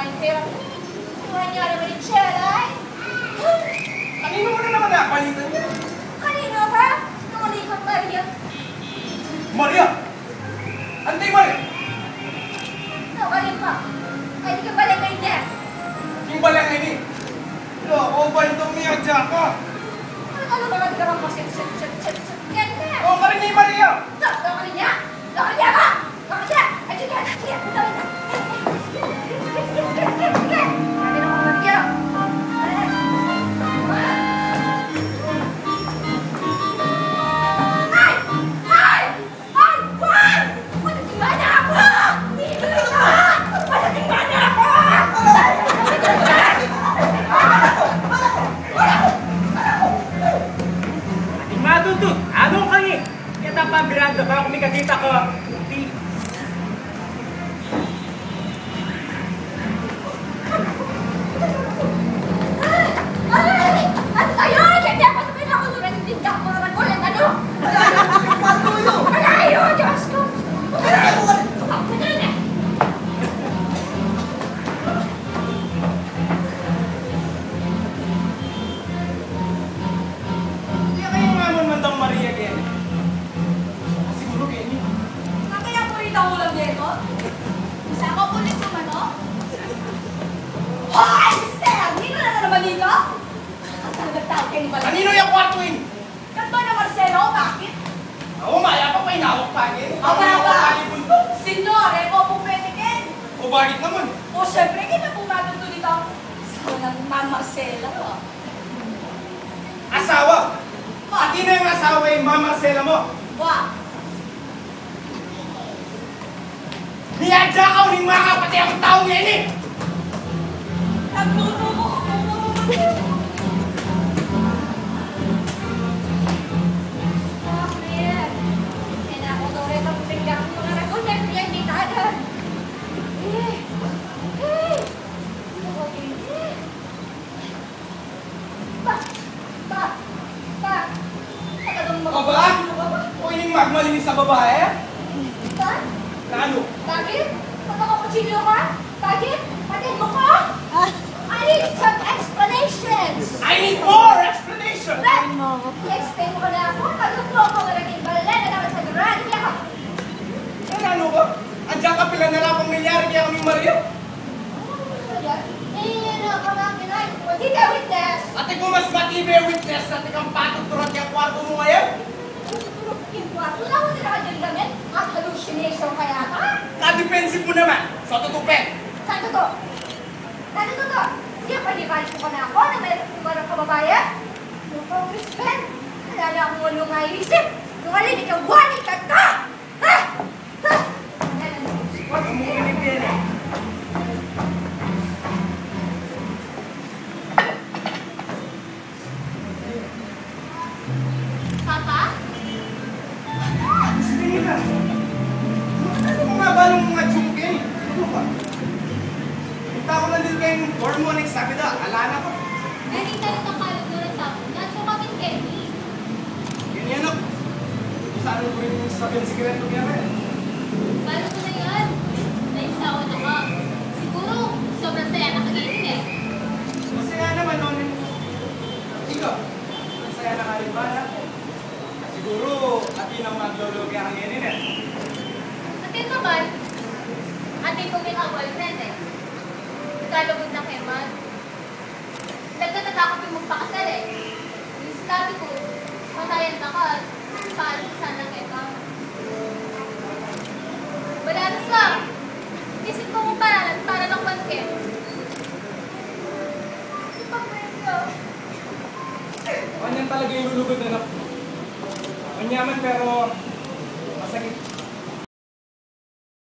ang hirap. Tuhan niya naman ni Chelay. Kanino mo na naman nakapalitan niya? Kanino ka? Nungalikot Maria. Maria! Antay Maria! Nungaling pa. Ay, di ka balagay niya. Yung balangay ni? Loko ba itong niyadya ka? Ano naman ka bang masit-sit-sit-sit-sit? Yan na. Oo ka rin ni Maria! Nungaling niya! Nungaling niya ka! Nungaling niya! Ay, sige! Sige! Nungaling niya! Sabi na kong Maria! Ay! Ay! Ay! Juan! Matatimana ako! Matatimana ako! Ating matutut, anong kangi? Kita pa biranda para kung may kakita ko. Ay! Ano kayo? Hindi ako sabihin ako doon. Hindi ako mga magulat. Ano? Patuyo! Malayo! Diyos ko! Malayo! Ako na na! Kaya kayo nga mo mandang Maria Gen. Siguro Kenny. Kaya po rin ang ulam nito? Isa ako ulit naman, no? Hoy! Mister! Nino na naman dito? Ang talagang tao kayo pala. Kanino yung kwarto yun? Kanto na Marcelo, bakit? Oo, maya pa pa inawak pa Gen. Aba, aba! Kalibunto. Signore, po po pwede ken? O bakit naman? O syempre, kita po matuto dito ang asawa ng Ma'am Marcelo. Asawa! Pati na yung asawa yung Ma'am Marcela mo. Wah! Niyadya ka uling mga kapatid ang taong yan eh! Nagluto ko! Bakit? Ako daw rin ang tinggang ko na nagulat niya, hindi tagan. O ba? O yung magmalinis sa babae? Ba? Na ano? Bakit? Magkakaputsilyo ka? Bakit? Patid mo ko? I need some explanations! I need more explanation! I-explain mo ka na ako. Pagluto ako ng naging bala na naman sa garage. Hindi ako. Ano ano ba? Andiyan ka pila na lang kung nangyari kaya kami Maria? Hindi ka witness! Ate ko mas matibay witness na tikang patutulad yung kwarto mo ngayon? Yung kwarto na ako nila ka damit at hallucination kaya ka? Ka-defensive mo naman sa tutupin. Saan to? Saan to? Hindi pa di-valid ko na ako na may kumarang kababayan? Yung congressman, alala akong walang nga isip. Yung alin, ikaw wali ka ka! Ha? Ha? Huwag mo pinipin eh. Papa? Sige na. Ano mo nga ba nung mga tsukin? Ano ba? Punta ko lang din kayo ng hormone sabi na, alala ko. Ay, hindi tayo nakalog na ng tapo. Nacho kami Kenny. Ganyan ako. Saan ko rin yung sabihin sikreto niya rin? Paano ko na yan? Naisawa na ka. Siguro, sobrang saya nakagiling eh. Masaya naman noon. Ikaw, masaya na ka rin ba? Siguro, atin ang maglolo kaya ang ganyan eh. Atin naman, atin ko may boyfriend eh. Nagkalugod na kay Man. Nagtatakot yung magpakasal eh. Yung sinabi ko, patayan na ka at paalam sana kay Pam. Balanas lang. Isip ko kung para lang banket. Ipapwento. Ganyan talaga yung lulugod na anak. Manyaman pero masakit.